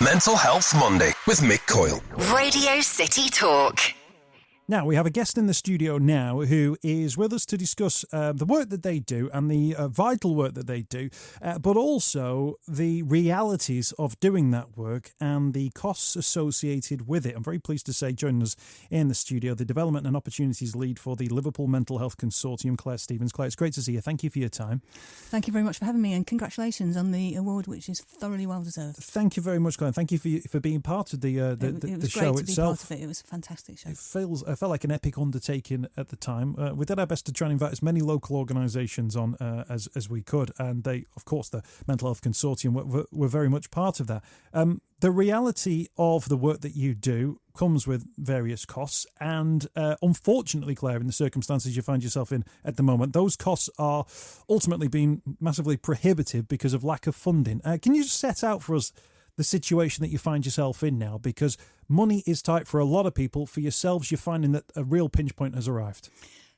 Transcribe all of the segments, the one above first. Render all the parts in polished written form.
Mental Health Monday with Mick Coyle. Radio City Talk. Now, we have a guest in the studio now who is with us to discuss the work that they do and the vital work that they do, but also the realities of doing that work and the costs associated with it. I'm very pleased to say, joining us in the studio, the Development and Opportunities Lead for the Liverpool Mental Health Consortium, Claire Stevens. Claire, it's great to see you. Thank you for your time. Thank you very much for having me, and congratulations on the award, which is thoroughly well deserved. Thank you very much, Claire. Thank you for being part of the show itself. It was great to be part of it. It was a fantastic show. It felt like an epic undertaking at the time. We did our best to try and invite as many local organisations on as we could, and they, of course, the Mental Health Consortium were very much part of that. The reality of the work that you do comes with various costs, and unfortunately, Claire, in the circumstances you find yourself in at the moment, those costs are ultimately being massively prohibitive because of lack of funding. Can you just set out for us the situation that you find yourself in now? Because money is tight for a lot of people. For yourselves, you're finding that a real pinch point has arrived.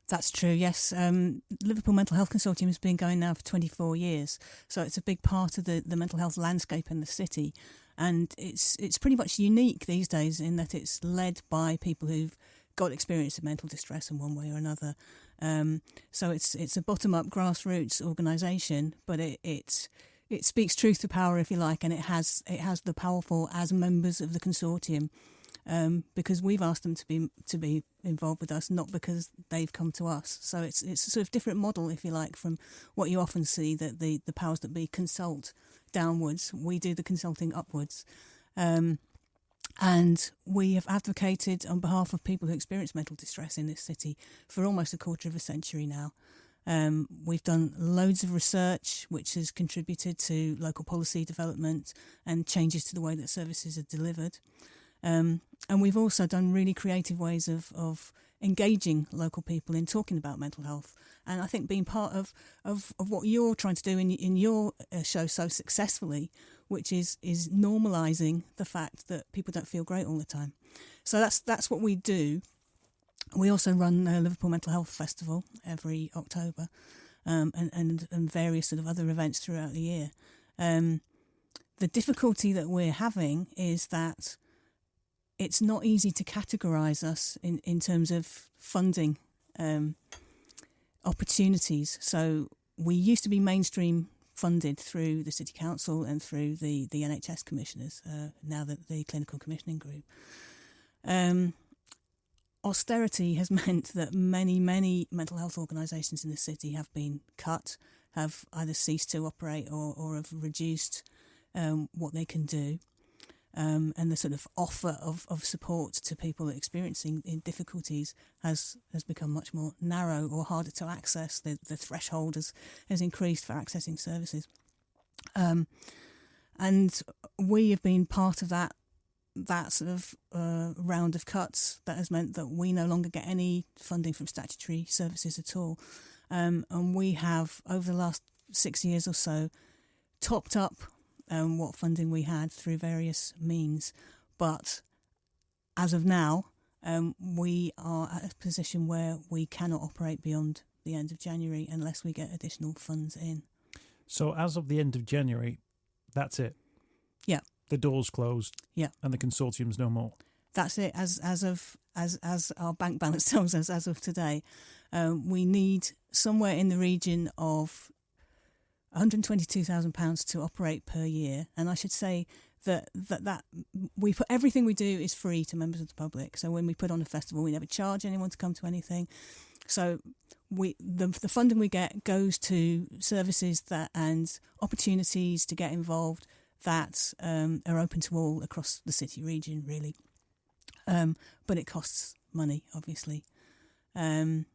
That's true, yes. Liverpool Mental Health Consortium has been going now for 24 years, so it's a big part of the mental health landscape in the city. And it's pretty much unique these days in that it's led by people who've got experience of mental distress in one way or another. So it's a bottom-up grassroots organisation, but it speaks truth to power, if you like, and it has the powerful as members of the consortium, because we've asked them to be involved with us, not because they've come to us. So it's a sort of different model, if you like, from what you often see, that the powers that be consult downwards. We do the consulting upwards. And we have advocated on behalf of people who experience mental distress in this city for almost a quarter of a century now. We've done loads of research which has contributed to local policy development and changes to the way that services are delivered. And we've also done really creative ways of engaging local people in talking about mental health. And I think being part of what you're trying to do in your show so successfully, which is normalising the fact that people don't feel great all the time. So that's what we do. We also run the Liverpool Mental Health Festival every October, and various sort of other events throughout the year. The difficulty that we're having is that it's not easy to categorise us in terms of funding opportunities. So we used to be mainstream funded through the City Council and through the NHS commissioners, now the Clinical Commissioning Group. Austerity has meant that many mental health organisations in the city have been cut, have either ceased to operate or have reduced what they can do. And the sort of offer of support to people experiencing difficulties has become much more narrow or harder to access. The threshold has increased for accessing services. And we have been part of that sort of round of cuts that has meant that we no longer get any funding from statutory services at all. And we have, over the last 6 years or so, topped up what funding we had through various means. But as of now, we are at a position where we cannot operate beyond the end of January unless we get additional funds in. So as of the end of January, that's it? Yeah. The door's closed. Yeah. And the consortium's no more. That's it. As our bank balance tells us, as of today, we need somewhere in the region of £122,000 to operate per year. And I should say that we put everything we do is free to members of the public. So when we put on a festival, we never charge anyone to come to anything. So the funding we get goes to services and opportunities to get involved that are open to all across the city region, really. But it costs money, obviously. And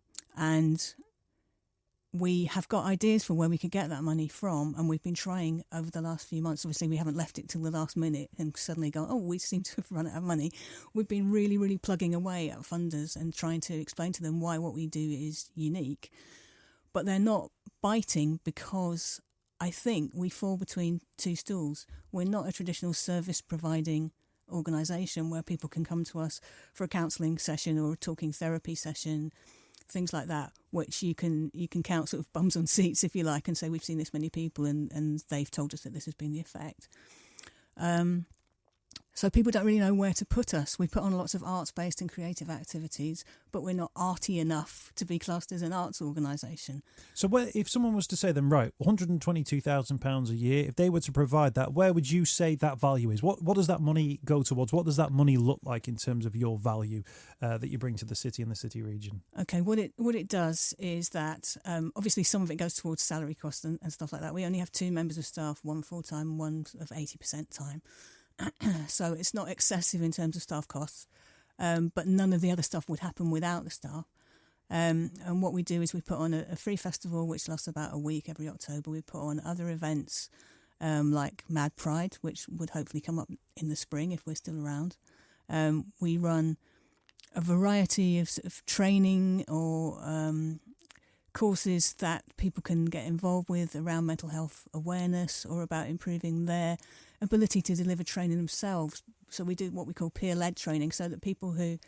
we have got ideas for where we could get that money from, and we've been trying over the last few months. Obviously, we haven't left it till the last minute and suddenly gone, oh, we seem to have run out of money. We've been really, really plugging away at funders and trying to explain to them why what we do is unique. But they're not biting because I think we fall between two stools. We're not a traditional service-providing organisation where people can come to us for a counselling session or a talking therapy session, things like that, which you can count sort of bums on seats, if you like, and say we've seen this many people and they've told us that this has been the effect. So people don't really know where to put us. We put on lots of arts-based and creative activities, but we're not arty enough to be classed as an arts organisation. So if someone was to say then, right, £122,000 a year, if they were to provide that, where would you say that value is? What does that money go towards? What does that money look like in terms of your value that you bring to the city and the city region? Okay, what it does is that obviously some of it goes towards salary costs and stuff like that. We only have 2 members of staff, one full-time and one of 80% time. So it's not excessive in terms of staff costs, but none of the other stuff would happen without the staff. And what we do is we put on a free festival which lasts about a week every October. We put on other events like Mad Pride, which would hopefully come up in the spring if we're still around. We run a variety of sort of training or courses that people can get involved with around mental health awareness or about improving their ability to deliver training themselves. So we do what we call peer-led training, so that people who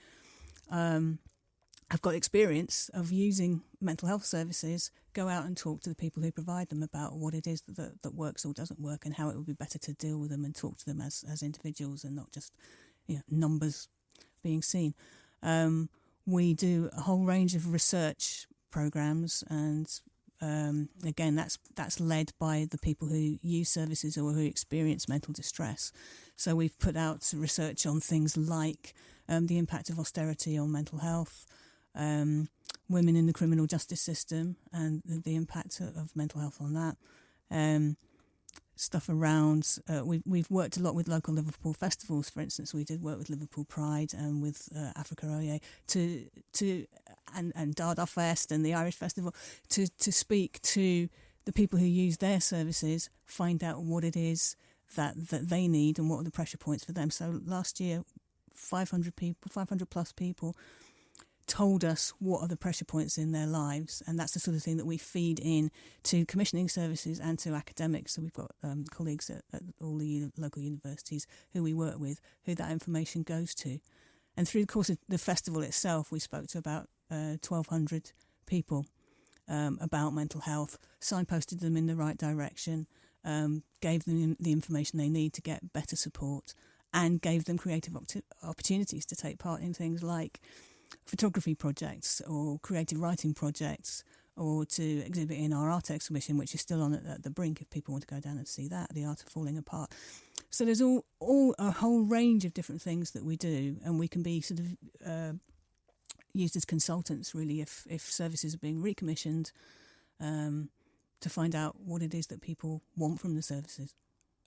have got experience of using mental health services go out and talk to the people who provide them about what it is that works or doesn't work and how it would be better to deal with them and talk to them as individuals and not just numbers being seen. We do a whole range of research programs, and again, that's led by the people who use services or who experience mental distress. So we've put out research on things like the impact of austerity on mental health, women in the criminal justice system and the impact of mental health on that. Stuff around, we've worked a lot with local Liverpool festivals. For instance, we did work with Liverpool Pride and with Africa Oye and Dada Fest and the Irish Festival to speak to the people who use their services, find out what it is that they need and what are the pressure points for them. So last year, 500 plus people told us what are the pressure points in their lives, and that's the sort of thing that we feed in to commissioning services and to academics. So we've got colleagues at all the local universities who we work with, who that information goes to. And through the course of the festival itself, we spoke to about 1,200 people about mental health, signposted them in the right direction, gave them the information they need to get better support, and gave them creative opportunities to take part in things like photography projects or creative writing projects, or to exhibit in our art exhibition, which is still on at the Brink if people want to go down and see that, The Art of Falling Apart. So there's all a whole range of different things that we do, and we can be sort of used as consultants really if services are being recommissioned to find out what it is that people want from the services.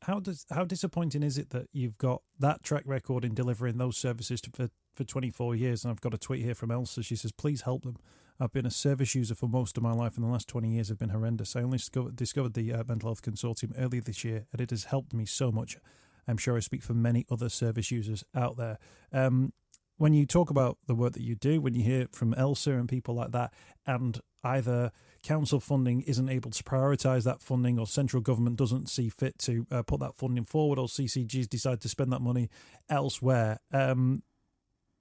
How disappointing is it that you've got that track record in delivering those services for 24 years? And I've got a tweet here from Elsa. She says, please help them. I've been a service user for most of my life, and the last 20 years have been horrendous. I only discovered the Mental Health Consortium earlier this year, and it has helped me so much. I'm sure I speak for many other service users out there. When you talk about the work that you do, when you hear from Elsa and people like that, and either council funding isn't able to prioritise that funding, or central government doesn't see fit to put that funding forward, or CCGs decide to spend that money elsewhere,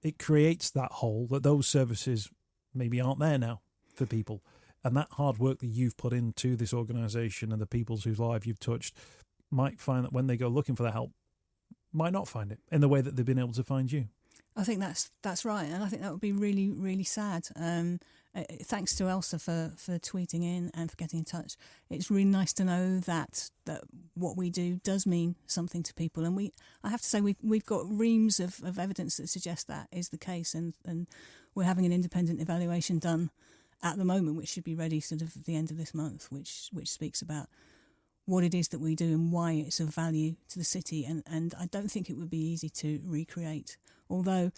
it creates that hole that those services maybe aren't there now for people. And that hard work that you've put into this organisation and the people's whose lives you've touched might find that when they go looking for the help, might not find it in the way that they've been able to find you. I think that's right, and I think that would be really, really sad. Thanks to Elsa for tweeting in and for getting in touch. It's really nice to know that what we do does mean something to people, and I have to say we've got reams of evidence that suggests that is the case, and we're having an independent evaluation done at the moment, which should be ready sort of at the end of this month, which speaks about what it is that we do and why it's of value to the city, and I don't think it would be easy to recreate. Although,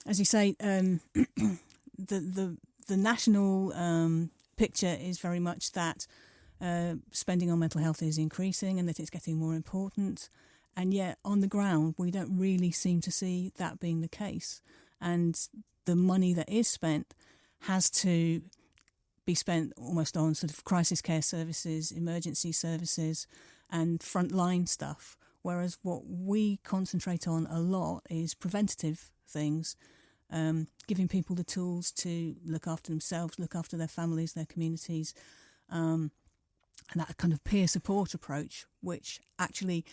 as you say, the national picture is very much that spending on mental health is increasing and that it's getting more important, and yet on the ground we don't really seem to see that being the case. And the money that is spent has to be spent almost on sort of crisis care services, emergency services, and frontline stuff. Whereas what we concentrate on a lot is preventative things, giving people the tools to look after themselves, look after their families, their communities, and that kind of peer support approach, which actually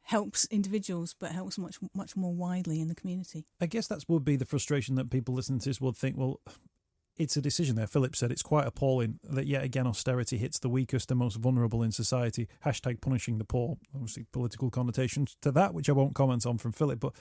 helps individuals, but helps much more widely in the community. I guess that would be the frustration that people listening to this would think, well, it's a decision there. Philip said it's quite appalling that yet again austerity hits the weakest and most vulnerable in society. # punishing the poor. Obviously political connotations to that, which I won't comment on from Philip, but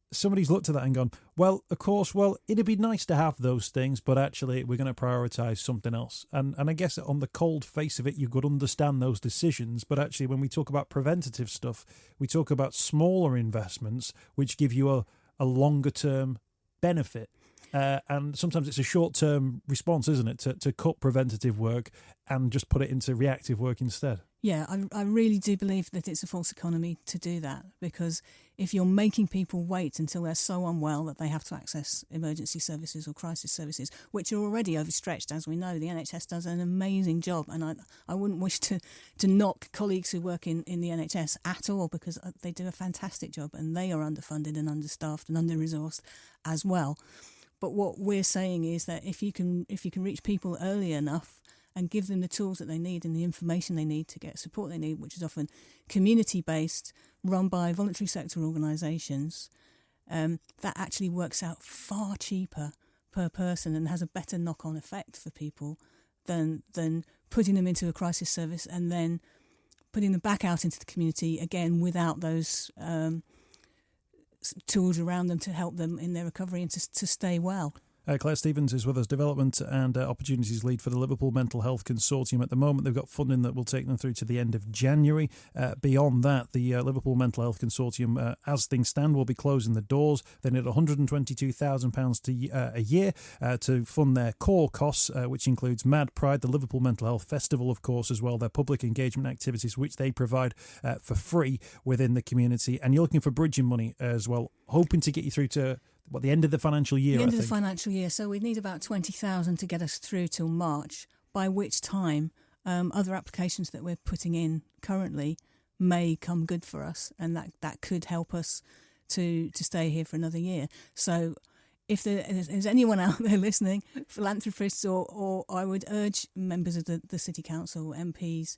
somebody's looked at that and gone, well, of course, it'd be nice to have those things, but actually we're going to prioritise something else. And I guess on the cold face of it, you could understand those decisions. But actually, when we talk about preventative stuff, we talk about smaller investments, which give you a longer term benefit. And sometimes it's a short-term response, isn't it, to cut preventative work and just put it into reactive work instead? Yeah, I really do believe that it's a false economy to do that, because if you're making people wait until they're so unwell that they have to access emergency services or crisis services, which are already overstretched, as we know, the NHS does an amazing job, and I wouldn't wish to knock colleagues who work in the NHS at all, because they do a fantastic job and they are underfunded and understaffed and under-resourced as well. But what we're saying is that if you can reach people early enough and give them the tools that they need and the information they need to get support they need, which is often community-based, run by voluntary sector organisations, that actually works out far cheaper per person and has a better knock-on effect for people than putting them into a crisis service and then putting them back out into the community again without those tools around them to help them in their recovery and to stay well. Claire Stevens is with us, Development and Opportunities Lead for the Liverpool Mental Health Consortium. At the moment, they've got funding that will take them through to the end of January. Beyond that, the Liverpool Mental Health Consortium, as things stand, will be closing the doors. They need £122,000 a year to fund their core costs, which includes Mad Pride, the Liverpool Mental Health Festival, of course, as well, their public engagement activities, which they provide for free within the community. And you're looking for bridging money as well, hoping to get you through to the end of the financial year, The end of the financial year. So we need about 20,000 to get us through till March, by which time other applications that we're putting in currently may come good for us, and that could help us to stay here for another year. So if there's anyone out there listening, philanthropists, or I would urge members of the City Council, MPs,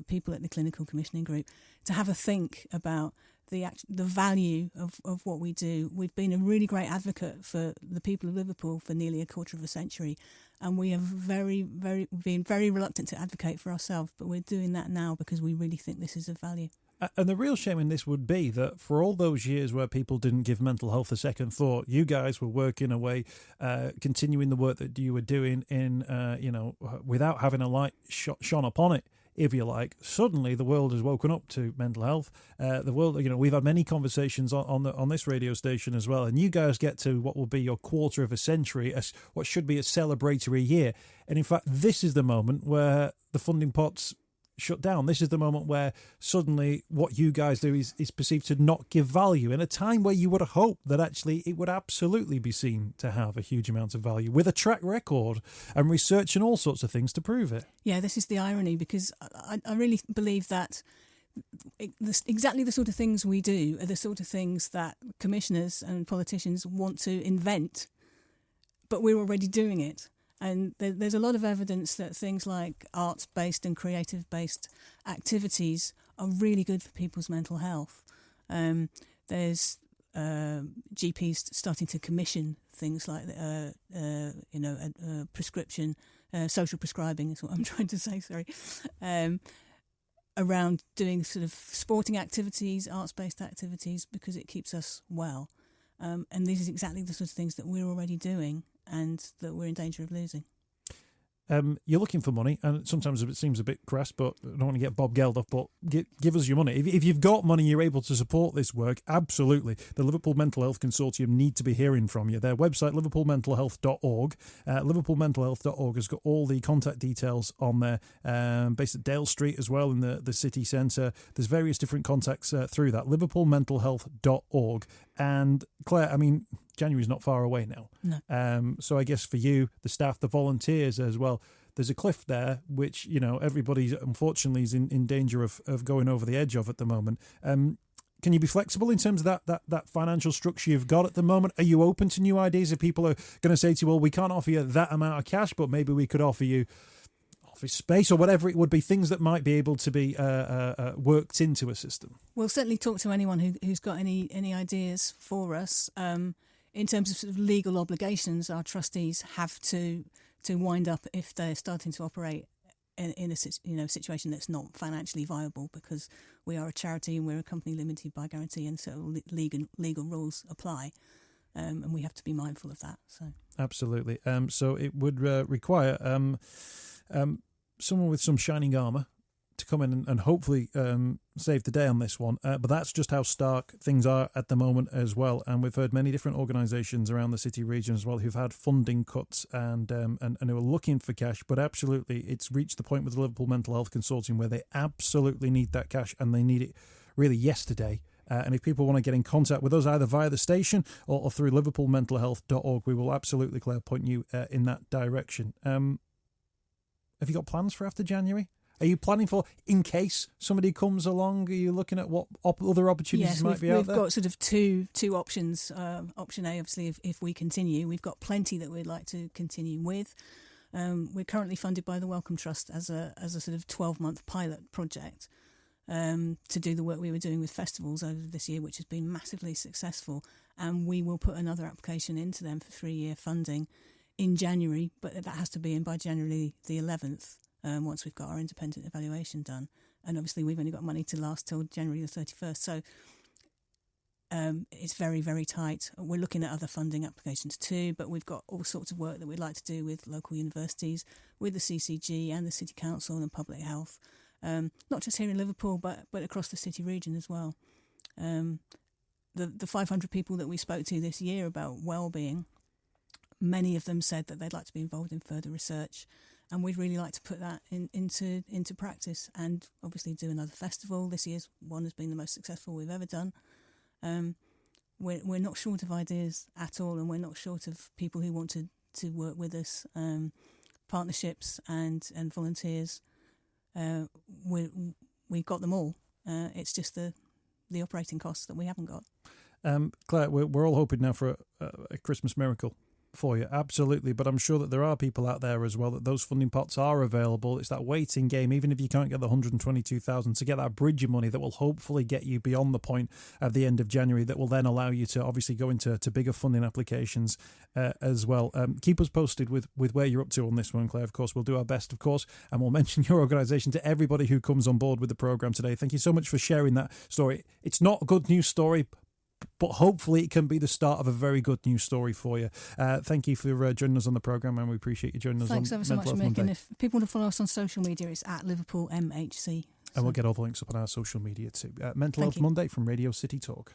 people at the Clinical Commissioning Group, to have a think about the value of what we do. We've been a really great advocate for the people of Liverpool for nearly a quarter of a century, and we have been very reluctant to advocate for ourselves, but we're doing that now because we really think this is of value. And the real shame in this would be that for all those years where people didn't give mental health a second thought, you guys were working away, continuing the work that you were doing without having a light shone upon it, if you like. Suddenly the world has woken up to mental health. The world, we've had many conversations on this radio station as well, and you guys get to what will be your quarter of a century, what should be a celebratory year. And in fact, this is the moment where the funding pots shut down. This is the moment where suddenly what you guys do is perceived to not give value in a time where you would have hoped that actually it would absolutely be seen to have a huge amount of value, with a track record and research and all sorts of things to prove it. Yeah, this is the irony, because I really believe that exactly the sort of things we do are the sort of things that commissioners and politicians want to invent, but we're already doing it. And there's a lot of evidence that things like arts-based and creative-based activities are really good for people's mental health. There's GPs starting to commission things like, prescription, social prescribing is what I'm trying to say, sorry, around doing sort of sporting activities, arts-based activities, because it keeps us well. And these are exactly the sort of things that we're already doing and that we're in danger of losing. You're looking for money, and sometimes it seems a bit crass, but I don't want to get Bob Geldof, but give us your money. If you've got money, you're able to support this work, absolutely. The Liverpool Mental Health Consortium need to be hearing from you. Their website, liverpoolmentalhealth.org. Liverpoolmentalhealth.org has got all the contact details on there, based at Dale Street as well in the city centre. There's various different contacts through that, liverpoolmentalhealth.org. And Claire, January's not far away now. No. So I guess for you, the staff, the volunteers as well, there's a cliff there, which, everybody unfortunately is in danger of going over the edge of at the moment. Can you be flexible in terms of that financial structure you've got at the moment? Are you open to new ideas? If people are going to say to you, well, we can't offer you that amount of cash, but maybe we could offer you office space or whatever it would be, things that might be able to be worked into a system? We'll certainly talk to anyone who's got any ideas for us. In terms of, sort of legal obligations, our trustees have to wind up if they're starting to operate in a situation that's not financially viable, because we are a charity and we're a company limited by guarantee, and so legal rules apply, and we have to be mindful of that. So absolutely. So it would require someone with some shining armour to come in and hopefully save the day on this one. But that's just how stark things are at the moment as well. And we've heard many different organisations around the city region as well who've had funding cuts and who are looking for cash. But absolutely, it's reached the point with the Liverpool Mental Health Consortium where they absolutely need that cash, and they need it really yesterday. And if people want to get in contact with us either via the station or through liverpoolmentalhealth.org, we will absolutely, Claire, point you in that direction. Have you got plans for after January? Are you planning for, in case somebody comes along, are you looking at what other opportunities might be out there? We've got sort of two options. Option A, obviously, if we continue, we've got plenty that we'd like to continue with. We're currently funded by the Wellcome Trust as a sort of 12-month pilot project to do the work we were doing with festivals over this year, which has been massively successful. And we will put another application into them for 3-year funding in January, but that has to be in by January the 11th. Once we've got our independent evaluation done. And obviously we've only got money to last till January the 31st. So it's very, very tight. We're looking at other funding applications too, but we've got all sorts of work that we'd like to do with local universities, with the CCG and the City Council and Public Health, not just here in Liverpool, but across the city region as well. The 500 people that we spoke to this year about wellbeing, many of them said that they'd like to be involved in further research. And we'd really like to put that into practice, and obviously do another festival. This year's one has been the most successful we've ever done. We're not short of ideas at all, and we're not short of people who want to work with us, partnerships and volunteers. We've got them all. It's just the operating costs that we haven't got. Claire, we're all hoping now for a Christmas miracle for you, absolutely, but I'm sure that there are people out there as well that those funding pots are available. It's that waiting game, even if you can't get the 122,000, to get that bridging money that will hopefully get you beyond the point of the end of January, that will then allow you to obviously go into bigger funding applications as well. Keep us posted with where you're up to on this one, Claire. Of course, we'll do our best, of course, and we'll mention your organisation to everybody who comes on board with the programme today. Thank you so much for sharing that story. It's not a good news story, but hopefully it can be the start of a very good news story for you. Thank you for joining us on the programme, and we appreciate you joining us. Thanks on ever so Mental much, Health Mick. Monday. And if people want to follow us on social media, it's at Liverpool MHC. And we'll get all the links up on our social media too. Mental Health Monday from Radio City Talk.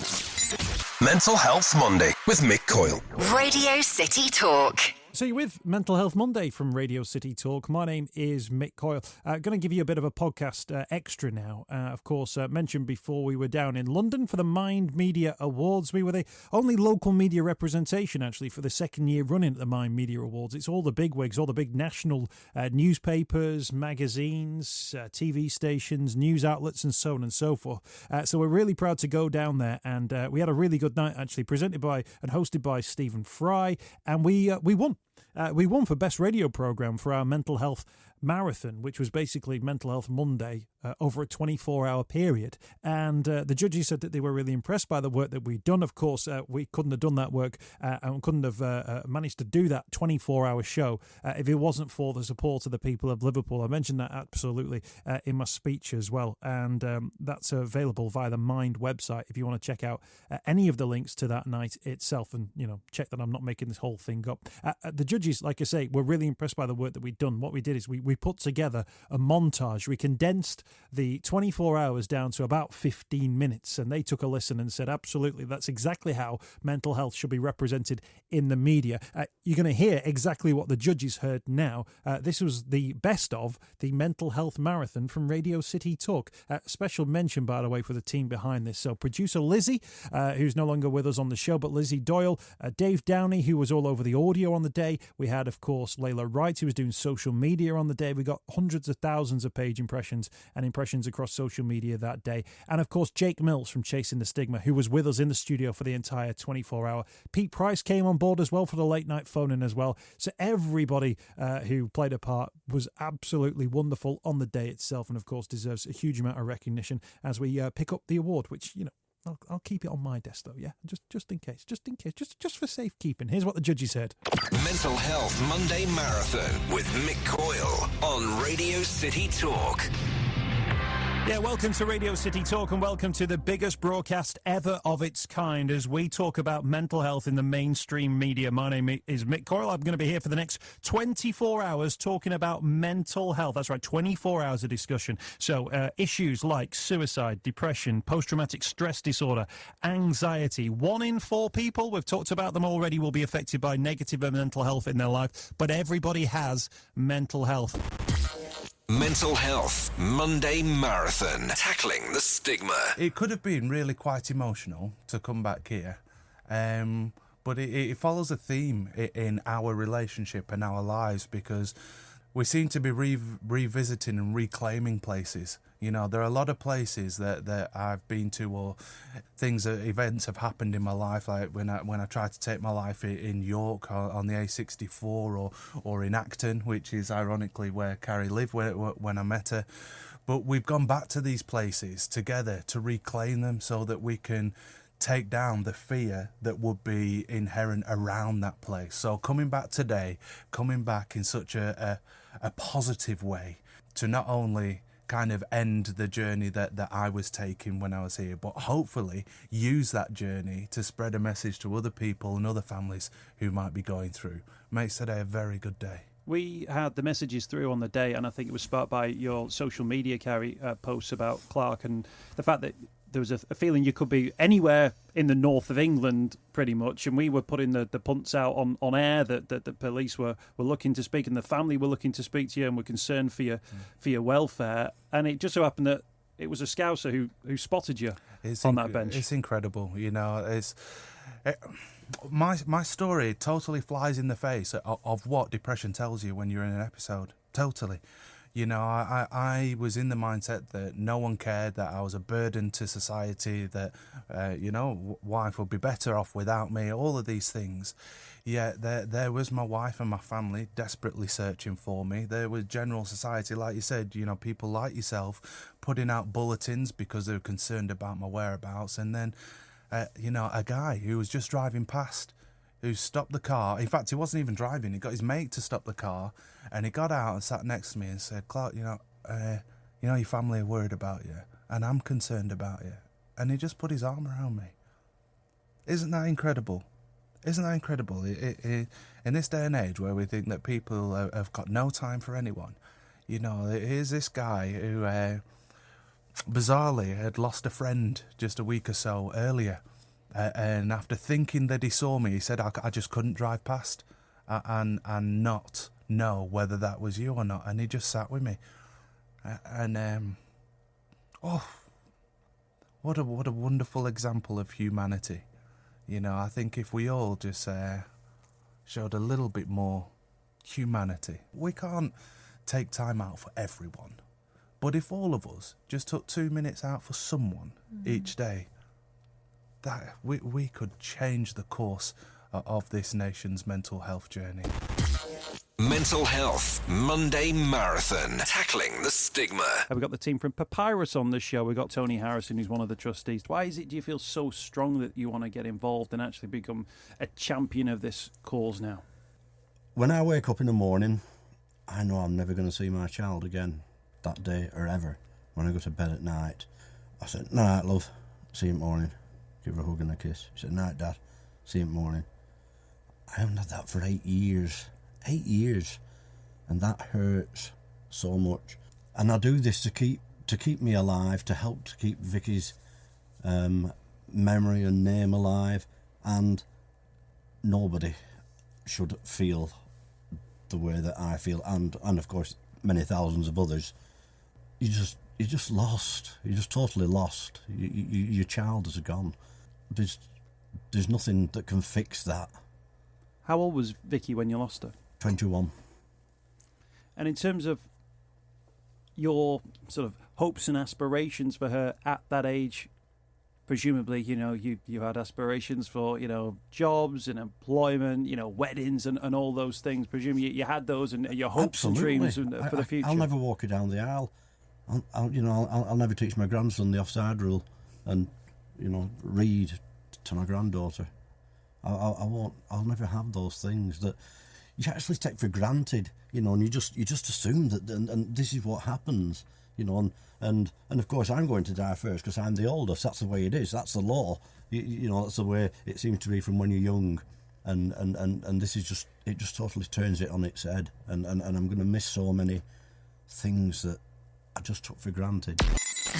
Mental Health Monday with Mick Coyle. Radio City Talk. So you're with Mental Health Monday from Radio City Talk. My name is Mick Coyle. Going to give you a bit of a podcast extra now. Of course, mentioned before, we were down in London for the Mind Media Awards. We were the only local media representation, actually, for the second year running at the Mind Media Awards. It's all the bigwigs, all the big national newspapers, magazines, TV stations, news outlets, and so on and so forth. So we're really proud to go down there, and we had a really good night, actually, presented by and hosted by Stephen Fry, and we won. We won for Best Radio Programme for our Mental Health Marathon, which was basically Mental Health Monday over a 24-hour period. And the judges said that they were really impressed by the work that we'd done. Of course, we couldn't have done that work and couldn't have managed to do that 24-hour show if it wasn't for the support of the people of Liverpool. I mentioned that absolutely in my speech as well. And that's available via the Mind website if you want to check out any of the links to that night itself, and, you know, check that I'm not making this whole thing up. The judges, like I say, were really impressed by the work that we'd done. What we did is we put together a montage. We condensed the 24 hours down to about 15 minutes, and they took a listen and said, absolutely, that's exactly how mental health should be represented in the media. You're going to hear exactly what the judges heard now. This was the best of the Mental Health Marathon from Radio City Talk. Special mention, by the way, for the team behind this. So producer Lizzie, who's no longer with us on the show, but Lizzie Doyle, Dave Downey, who was all over the audio on the day. We had, of course, Layla Wright, who was doing social media on the day. We got hundreds of thousands of page impressions and impressions across social media that day. And of course, Jake Mills from Chasing the Stigma, who was with us in the studio for the entire 24-hour. Pete Price came on board as well for the late night phone-in as well. So everybody who played a part was absolutely wonderful on the day itself, and of course deserves a huge amount of recognition as we pick up the award, which, you know, I'll keep it on my desk though, yeah? Just in case, just for safekeeping. Here's what the judges said. Mental Health Monday Marathon with Mick Coyle on Radio City Talk. Yeah, welcome to Radio City Talk and welcome to the biggest broadcast ever of its kind as we talk about mental health in the mainstream media. My name is Mick Coyle. I'm going to be here for the next 24 hours talking about mental health. That's right, 24 hours of discussion. So issues like suicide, depression, post-traumatic stress disorder, anxiety. 1 in 4 people, we've talked about them already, will be affected by negative mental health in their life, but everybody has mental health. Mental Health Monday Marathon, tackling the stigma. It could have been really quite emotional to come back here, but it follows a theme in our relationship and our lives, because we seem to be revisiting and reclaiming places. You know, there are a lot of places that I've been to, or events have happened in my life, like when I tried to take my life in York on the A64, or in Acton, which is ironically where Carrie lived when I met her. But we've gone back to these places together to reclaim them so that we can take down the fear that would be inherent around that place. So coming back today, coming back in such a positive way to not only kind of end the journey that I was taking when I was here, but hopefully use that journey to spread a message to other people and other families who might be going through. Makes today a very good day. We had the messages through on the day, and I think it was sparked by your social media, Carrie, posts about Clark, and the fact that there was a feeling you could be anywhere in the north of England, pretty much, and we were putting the punts out on air that the police were looking to speak, and the family were looking to speak to you and were concerned for your welfare. And it just so happened that it was a Scouser who spotted you on that bench. It's incredible, you know. My story totally flies in the face of what depression tells you when you're in an episode. Totally. You know, I was in the mindset that no one cared, that I was a burden to society, that, wife would be better off without me, all of these things. Yet there was my wife and my family desperately searching for me. There was general society, like you said, you know, people like yourself putting out bulletins because they were concerned about my whereabouts. And then, a guy who was just driving past, who stopped the car. In fact, he wasn't even driving. He got his mate to stop the car, and he got out and sat next to me and said, "Clark, your family are worried about you, and I'm concerned about you." And he just put his arm around me. Isn't that incredible? Isn't that incredible? In this day and age where we think that people have got no time for anyone, you know, here's this guy who bizarrely had lost a friend just a week or so earlier. And after thinking that he saw me, he said, I just couldn't drive past and not know whether that was you or not. And he just sat with me. What a wonderful example of humanity. You know, I think if we all just showed a little bit more humanity. We can't take time out for everyone. But if all of us just took 2 minutes out for someone each day, that we could change the course of this nation's mental health journey. Mental Health Monday Marathon, tackling the stigma. We've got the team from Papyrus on the show. We've got Tony Harrison, who's one of the trustees. Why is it, do you feel so strong that you want to get involved and actually become a champion of this cause now? When I wake up in the morning, I know I'm never going to see my child again that day or ever. When I go to bed at night, I said, "Night, love. See you in the morning." Give her a hug and a kiss. She said, "Night, Dad. See you in the morning." I haven't had that for 8 years. 8 years. And that hurts so much. And I do this to keep me alive, to help to keep Vicky's memory and name alive. And nobody should feel the way that I feel, and of course many thousands of others. You're just lost. You're just totally lost. Your child is gone. There's nothing that can fix that. How old was Vicky when you lost her? 21. And in terms of your sort of hopes and aspirations for her at that age, presumably, you had aspirations for, jobs and employment, weddings and all those things. Presumably you had those and your hopes Absolutely. and dreams for the future. I'll never walk her down the aisle. I'll never teach my grandson the offside rule and, read to my granddaughter. I won't. I'll never have those things that you actually take for granted, and you just assume that, and this is what happens, and of course I'm going to die first because I'm the oldest. That's the way it is. That's the law. That's the way it seems to be from when you're young, and this is it just totally turns it on its head, and I'm going to miss so many things that I just took for granted.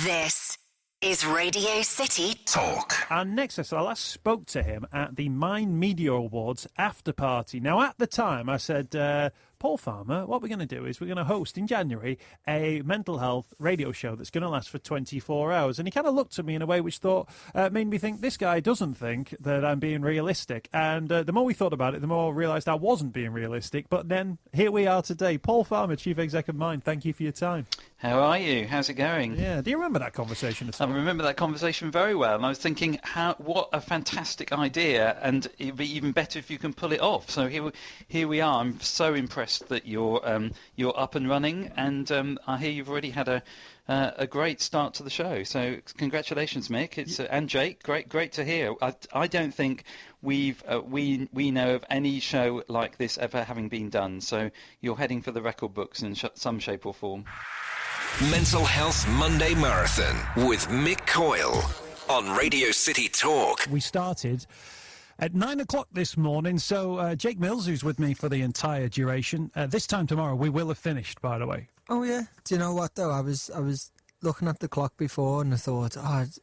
This is Radio City Talk. And next, I last spoke to him at the Mind Media Awards after party. Now, at the time, I said, Paul Farmer, what we're going to do is we're going to host in January a mental health radio show that's going to last for 24 hours. And he kind of looked at me in a way which made me think, this guy doesn't think that I'm being realistic. And the more we thought about it, the more I realised I wasn't being realistic. But then here we are today. Paul Farmer, Chief Exec of Mind, thank you for your time. How are you? How's it going? Yeah, do you remember that conversation at all? I remember that conversation very well, and I was thinking, what a fantastic idea, and it'd be even better if you can pull it off. So here we are. I'm so impressed that you're up and running, and I hear you've already had a great start to the show. So congratulations, Mick. And Jake, great to hear. I don't think we know of any show like this ever having been done. So you're heading for the record books in some shape or form. Mental Health Monday Marathon with Mick Coyle on Radio City Talk. We started at 9 o'clock this morning, so Jake Mills, who's with me for the entire duration, this time tomorrow we will have finished, by the way. Oh yeah, do you know what though, I was looking at the clock before and I thought, it's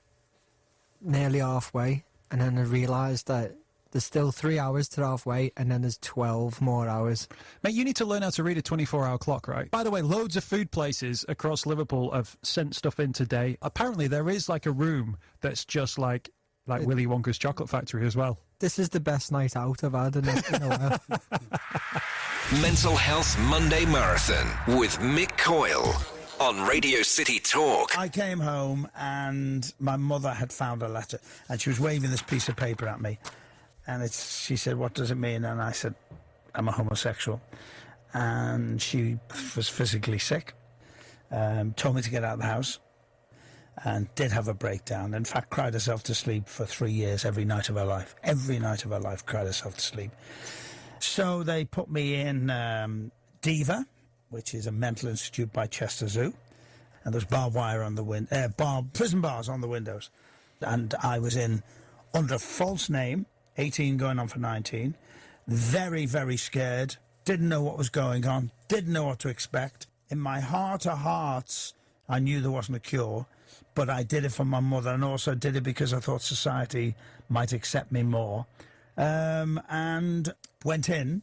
nearly halfway, and then I realised that there's still 3 hours to halfway, and then there's 12 more hours. Mate, you need to learn how to read a 24-hour clock, right? By the way, loads of food places across Liverpool have sent stuff in today. Apparently, there is like a room that's just like Willy Wonka's chocolate factory as well. This is the best night out I've had in a while. Mental Health Monday Marathon with Mick Coyle on Radio City Talk. I came home and my mother had found a letter and she was waving this piece of paper at me. And she said, "What does it mean?" And I said, "I'm a homosexual." And she was physically sick, told me to get out of the house, and did have a breakdown. In fact, cried herself to sleep for 3 years, every night of her life. Every night of her life, cried herself to sleep. So they put me in DIVA, which is a mental institute by Chester Zoo. And there's barbed wire on the prison bars on the windows. And I was in under false name, 18 going on for 19, very, very scared, didn't know what was going on, didn't know what to expect. In my heart of hearts, I knew there wasn't a cure, but I did it for my mother and also did it because I thought society might accept me more. And went in.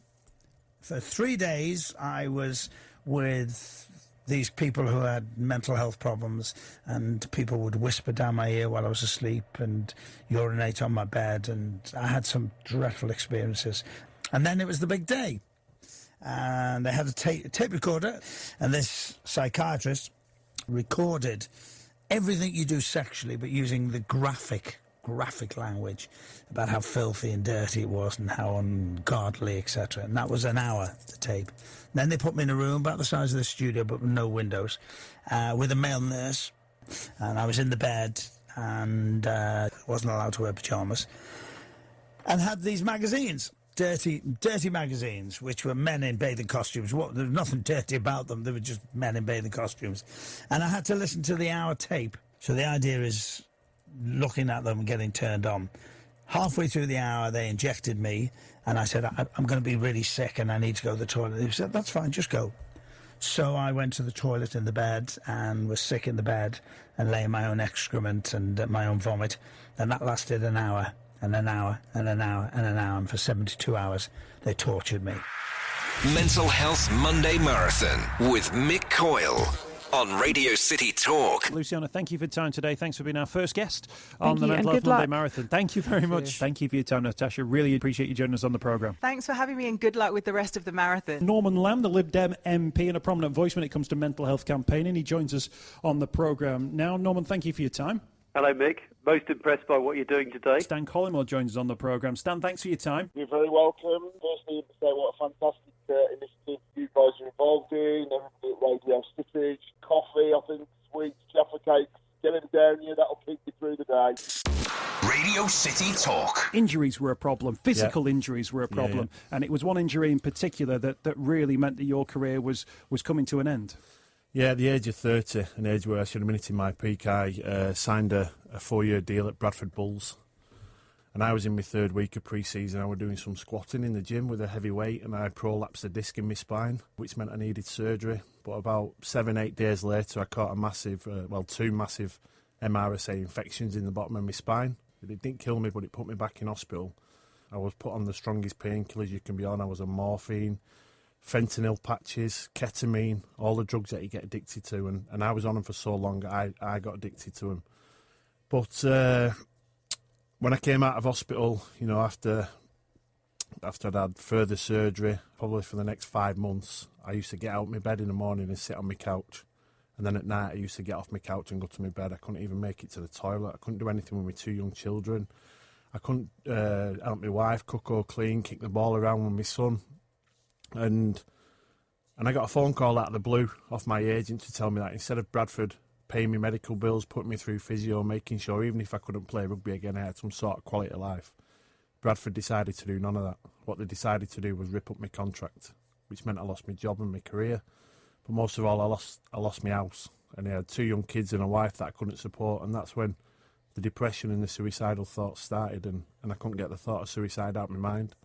For 3 days, I was with these people who had mental health problems, and people would whisper down my ear while I was asleep and urinate on my bed, and I had some dreadful experiences. And then it was the big day, and they had a tape recorder, and this psychiatrist recorded everything you do sexually, but using the graphic language about how filthy and dirty it was and how ungodly, etc. And that was an hour, the tape. Then they put me in a room about the size of the studio, but with no windows, with a male nurse, and I was in the bed and wasn't allowed to wear pyjamas, and had these magazines, dirty magazines, which were men in bathing costumes. There was nothing dirty about them. They were just men in bathing costumes. And I had to listen to the hour tape. So the idea is looking at them and getting turned on. Halfway through the hour, they injected me, and I said, I'm going to be really sick and I need to go to the toilet. They said, "That's fine, just go." So I went to the toilet in the bed and was sick in the bed and lay in my own excrement and my own vomit. And that lasted an hour and an hour and an hour and an hour. And for 72 hours, they tortured me. Mental Health Monday Marathon with Mick Coyle on Radio City Talk. Luciana, thank you for your time today. Thanks for being our first guest on the you, Mental and Health good Monday luck. Marathon. Thank you very much. Thank you for your time, Natasha. Really appreciate you joining us on the programme. Thanks for having me, and good luck with the rest of the marathon. Norman Lamb, the Lib Dem MP and a prominent voice when it comes to mental health campaigning. He joins us on the programme now. Norman, thank you for your time. Hello, Mick. Most impressed by what you're doing today. Stan Collymore joins us on the programme. Stan, thanks for your time. You're very welcome. Firstly, to say what a fantastic initiative you guys are involved in. Everybody at Radio City. Coffee, I think, sweets, Jaffa cakes. Get them down here. That'll keep you through the day. Radio City Talk. Injuries were a problem. Physical injuries were a problem. And it was one injury in particular that really meant that your career was coming to an end. Yeah, at the age of 30, an age where I should have been hitting my peak, I signed a 4-year deal at Bradford Bulls. And I was in my 3rd week of pre-season. I was doing some squatting in the gym with a heavy weight, and I prolapsed a disc in my spine, which meant I needed surgery. But about 7-8 days later, I caught two massive MRSA infections in the bottom of my spine. It didn't kill me, but it put me back in hospital. I was put on the strongest painkillers you can be on. I was on morphine, fentanyl patches, ketamine, all the drugs that you get addicted to. And I was on them for so long, I got addicted to them. But when I came out of hospital, after I'd had further surgery, probably for the next 5 months, I used to get out of my bed in the morning and sit on my couch. And then at night, I used to get off my couch and go to my bed. I couldn't even make it to the toilet. I couldn't do anything with my 2 young children. I couldn't help my wife cook or clean, kick the ball around with my son. And I got a phone call out of the blue off my agent to tell me that instead of Bradford paying me medical bills, putting me through physio, making sure even if I couldn't play rugby again, I had some sort of quality of life, Bradford decided to do none of that. What they decided to do was rip up my contract, which meant I lost my job and my career. But most of all, I lost my house. And I had 2 young kids and a wife that I couldn't support. And that's when the depression and the suicidal thoughts started. And I couldn't get the thought of suicide out of my mind.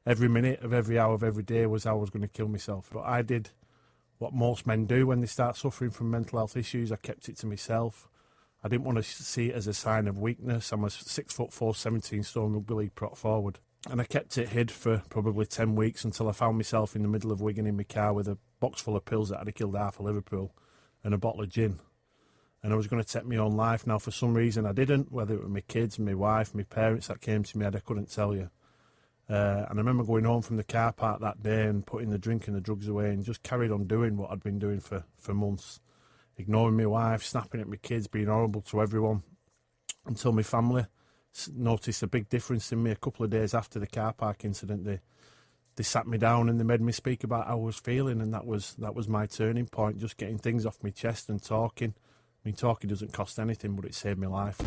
Every minute of every hour of every day was how I was going to kill myself. But I did what most men do when they start suffering from mental health issues. I kept it to myself. I didn't want to see it as a sign of weakness. I'm a 6'4", 17 stone rugby league prop forward. And I kept it hid for probably 10 weeks until I found myself in the middle of Wigan in my car with a box full of pills that had killed half of Liverpool and a bottle of gin. And I was going to take my own life. Now, for some reason, I didn't, whether it was my kids, my wife, my parents that came to me, I couldn't tell you. And I remember going home from the car park that day and putting the drink and the drugs away and just carried on doing what I'd been doing for months. Ignoring my wife, snapping at my kids, being horrible to everyone. Until my family noticed a big difference in me a couple of days after the car park incident. They sat me down and they made me speak about how I was feeling, and that was my turning point, just getting things off my chest and talking. I mean, talking doesn't cost anything, but it saved my life.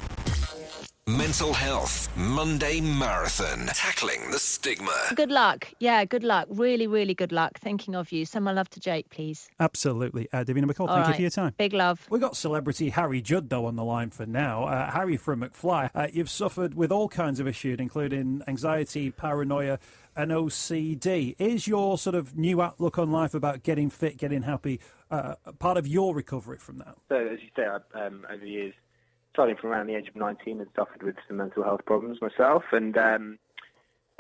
Mental Health Monday Marathon. Tackling the stigma. Good luck. Yeah, good luck. Really, really good luck. Thinking of you. Send my love to Jake, please. Absolutely. Davina McCall, thank you for your time. Big love. We've got celebrity Harry Judd, though, on the line for now. Harry from McFly. You've suffered with all kinds of issues, including anxiety, paranoia, and OCD. Is your sort of new outlook on life about getting fit, getting happy, part of your recovery from that? So, as you say, over the years, starting from around the age of 19, and suffered with some mental health problems myself, and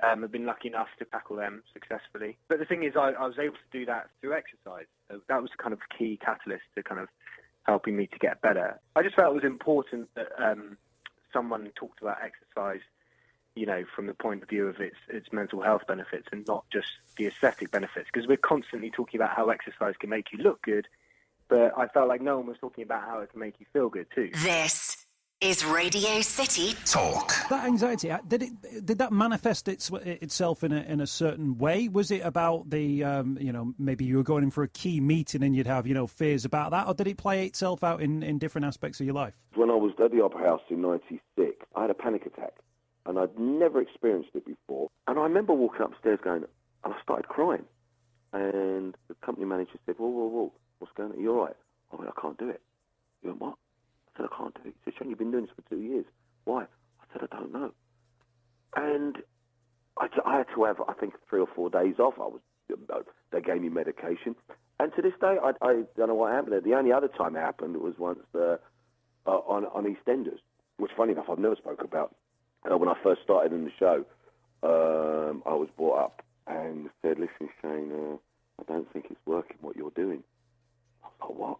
I've been lucky enough to tackle them successfully. But the thing is, I was able to do that through exercise. So that was kind of a key catalyst to kind of helping me to get better. I just felt it was important that someone talked about exercise, from the point of view of its mental health benefits and not just the aesthetic benefits, because we're constantly talking about how exercise can make you look good, but I felt like no one was talking about how it can make you feel good too. This is Radio City Talk. That anxiety, did that manifest itself in a certain way? Was it about the maybe you were going in for a key meeting and you'd have fears about that, or did it play itself out in different aspects of your life? When I was at the Opera House in '96, I had a panic attack, and I'd never experienced it before. And I remember walking upstairs going, and I started crying, and the company manager said, "Whoa, what's going on? Are you all right?" I went, "I can't do it." He went, "What?" I said, "I can't do it." He said, "Sean, you've been doing this for 2 years. Why?" I said, "I don't know." And I had to have, I think, 3 or 4 days off. They gave me medication. And to this day, I don't know what happened. The only other time it happened was once on EastEnders, which, funny enough, I've never spoke about. When I first started in the show, I was brought up and said, "Listen, Shane, I don't think it's working what you're doing." I was like, "What?"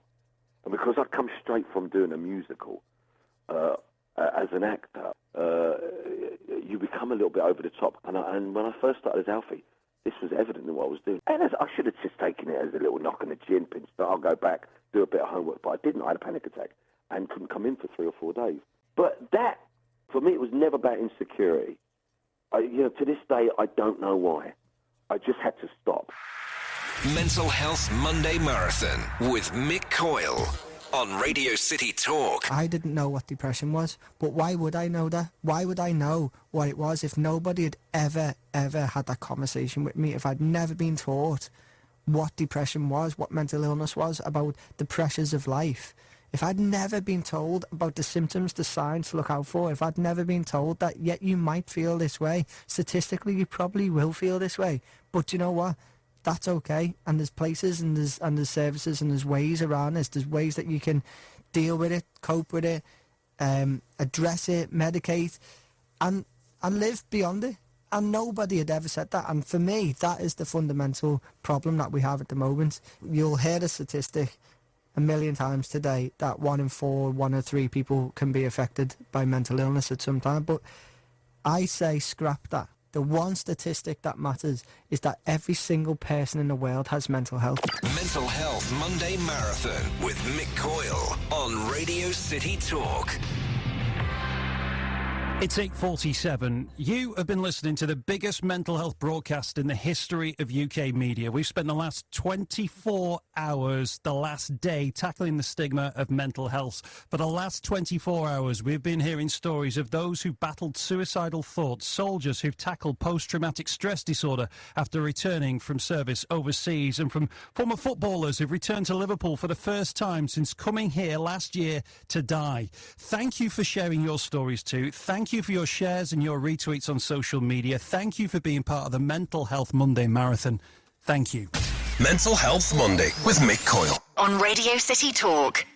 And because I'd come straight from doing a musical as an actor, you become a little bit over the top. And when I first started as Alfie, this was evident in what I was doing. And I should have just taken it as a little knock on the chin, pinch, but I'll go back, do a bit of homework. But I didn't. I had a panic attack and couldn't come in for 3 or 4 days. But that, for me, it was never about insecurity. To this day, I don't know why. I just had to stop. Mental Health Monday Marathon with Mick Coyle on Radio City Talk. I didn't know what depression was, but why would I know that? Why would I know what it was if nobody had ever had that conversation with me, if I'd never been taught what depression was, what mental illness was, about the pressures of life? If I'd never been told about the symptoms, the signs to look out for, if I'd never been told that, yet you might feel this way, statistically you probably will feel this way, but you know what? That's okay, and there's places and there's services and there's ways around this. There's ways that you can deal with it, cope with it, address it, medicate, and live beyond it. And nobody had ever said that. And for me, that is the fundamental problem that we have at the moment. You'll hear the statistic 1 million times today that 1 in 4, 1 in 3 people can be affected by mental illness at some time. But I say scrap that. The one statistic that matters is that every single person in the world has mental health. Mental Health Monday Marathon with Mick Coyle on Radio City Talk. It's 8:47. You have been listening to the biggest mental health broadcast in the history of UK media. We've spent the last 24 hours, the last day, tackling the stigma of mental health. For the last 24 hours, we've been hearing stories of those who battled suicidal thoughts, soldiers who've tackled post-traumatic stress disorder after returning from service overseas, and from former footballers who've returned to Liverpool for the first time since coming here last year to die. Thank you for sharing your stories too. Thank you for your shares and your retweets on social media. Thank you for being part of the Mental Health Monday Marathon. Thank you. Mental Health Monday with Mick Coyle on Radio City Talk.